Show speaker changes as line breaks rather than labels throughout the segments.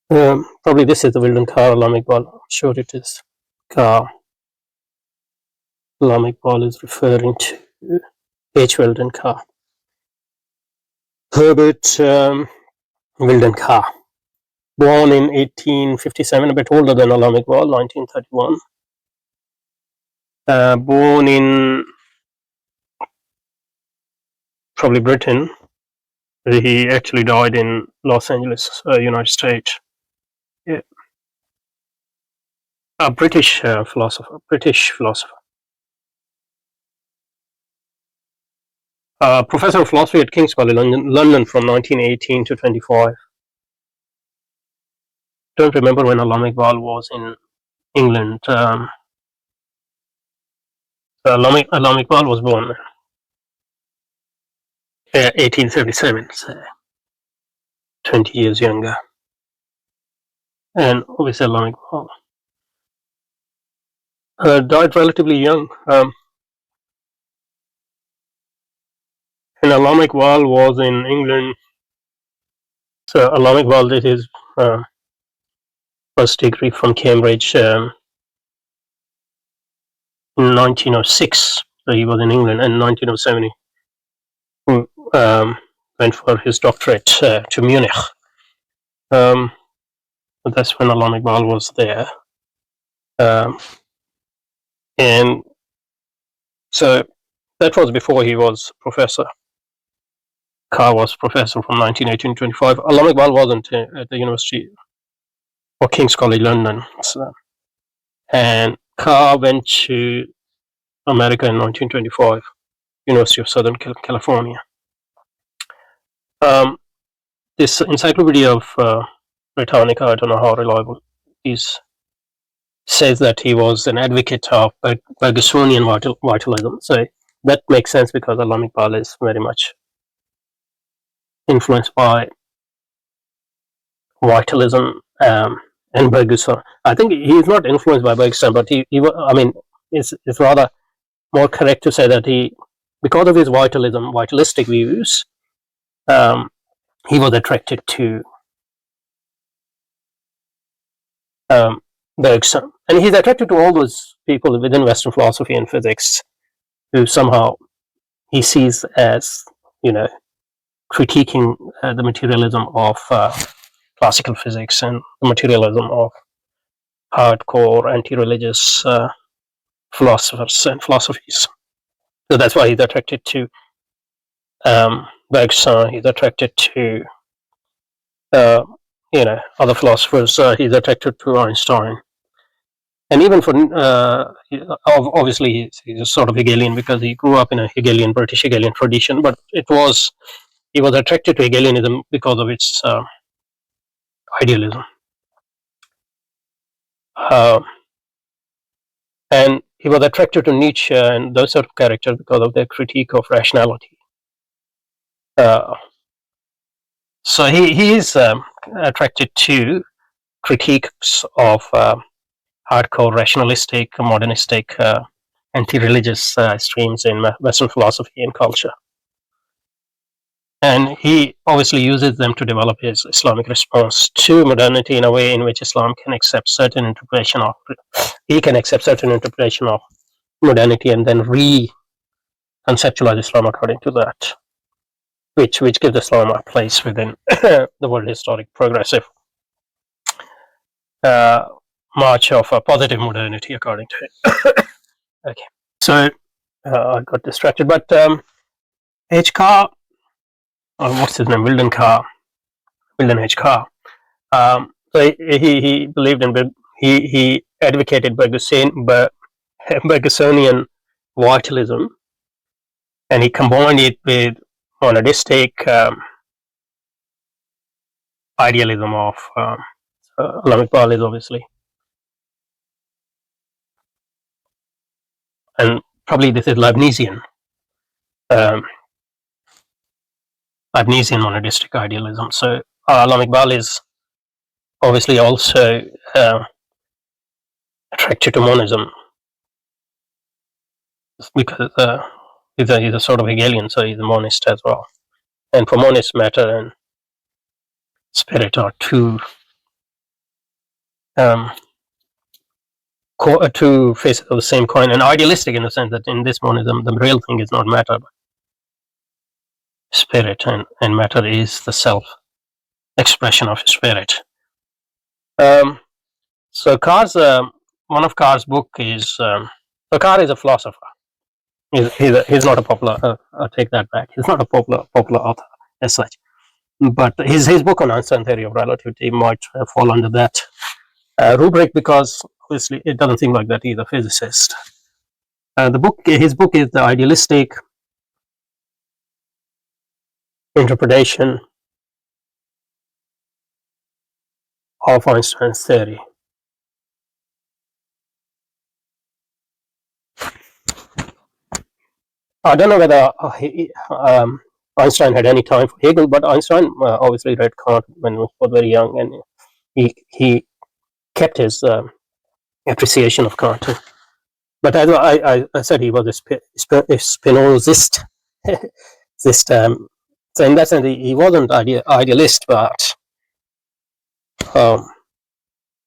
Probably this is the Wildon Carr, Allama Iqbal. I'm sure it is Carr. Allama Iqbal is referring to H. Wildon Carr. Herbert Wildon Carr, born in 1857, a bit older than Allama Iqbal, 1931. Born in probably Britain. He actually died in Los Angeles, United States. Yeah. A British philosopher. Professor of philosophy at King's College London from 1918 to 25. Don't remember when Allama Iqbal was in England. Allama Iqbal was born 1877, so 20 years younger. And obviously Allama Iqbal died relatively young. And Allama Iqbal was in England. So Allama Iqbal did his first degree from Cambridge in 1906. So he was in England, and in 1907 he went for his doctorate to Munich. That's when Allama Iqbal was there. And so that was before he was professor. Carr was professor from 1918 to 25. Allama Iqbal wasn't at the University or King's College London. So, and Carr went to America in 1925, University of Southern California. This Encyclopedia of Britannica, I don't know how reliable it is, says that he was an advocate of Bergsonian vitalism. So that makes sense because Allama Iqbal is very much influenced by vitalism and Bergson. I think he is not influenced by Bergson, but it's rather more correct to say that because of his vitalistic views, he was attracted to Bergson, and he's attracted to all those people within Western philosophy and physics who somehow he sees as, critiquing the materialism of classical physics and the materialism of hardcore anti-religious philosophers and philosophies. So that's why he's attracted to Bergson. He's attracted to other philosophers. He's attracted to Einstein, and even for obviously he's a sort of Hegelian because he grew up in a British Hegelian tradition. But he was attracted to Hegelianism because of its idealism, and he was attracted to Nietzsche and those sort of characters because of their critique of rationality. So he is attracted to critiques of hardcore rationalistic, modernistic, anti-religious streams in Western philosophy and culture. And he obviously uses them to develop his Islamic response to modernity in a way in which Islam can accept certain interpretation of modernity and then reconceptualize Islam according to that, which gives Islam a place within the world historic progressive march of a positive modernity, according to him. Okay, so I got distracted, but H. Carr, or what's his name, Wildon H. Carr. So he believed in, he advocated Bergsonian vitalism, and he combined it with monadistic idealism of Allama Iqbal is obviously, and probably this is Leibnizian monadistic idealism. So Allama Iqbal is obviously also attracted to monism because he's a sort of Hegelian, so he's a monist as well. And for monists, matter and spirit are two um, two faces of the same coin, and idealistic in the sense that in this monism, the real thing is not matter, but spirit, and matter is the self expression of spirit. So Carr's one of Carr's book is so Carr is a philosopher. He's not a popular. I take that back. He's not a popular author as such. But his book on Einstein theory of relativity might fall under that rubric, because obviously it doesn't seem like that he's a physicist. His book is the idealistic interpretation of Einstein's theory. I don't know whether Einstein had any time for Hegel, but Einstein obviously read Kant when he was very young, and he kept his appreciation of Kant. But as I said, he was a Spinozist. So in that sense, he wasn't idealist, but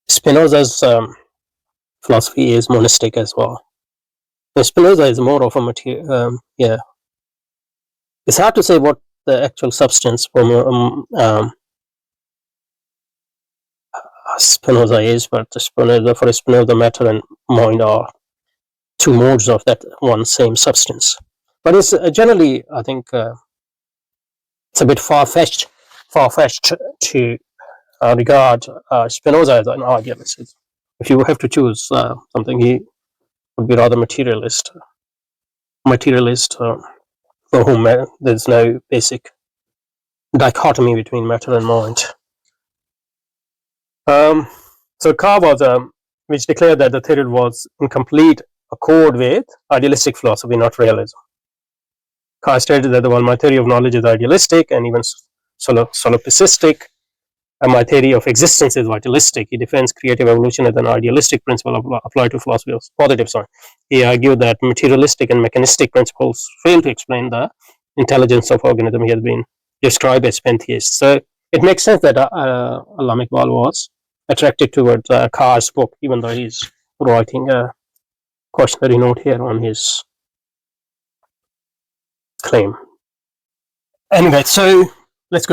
Spinoza's philosophy is monistic as well. So Spinoza is more of a material. It's hard to say what the actual substance for Spinoza is, but for Spinoza, matter and mind are two modes of that one same substance. But it's generally, I think, it's a bit far-fetched to regard Spinoza as an idealist. If you have to choose something, he would be rather materialist for whom there's no basic dichotomy between matter and mind. So Carr was, which declared that the theory was in complete accord with idealistic philosophy, not realism. Carr stated that my theory of knowledge is idealistic and even solipsistic, and my theory of existence is vitalistic. He defends creative evolution as an idealistic principle applied to philosophy of positive science. He argued that materialistic and mechanistic principles fail to explain the intelligence of organism. He has been described as pantheist. So it makes sense that Allama Iqbal was attracted towards Carr's book, even though he's writing a cautionary note here on his claim. Anyway, so let's go.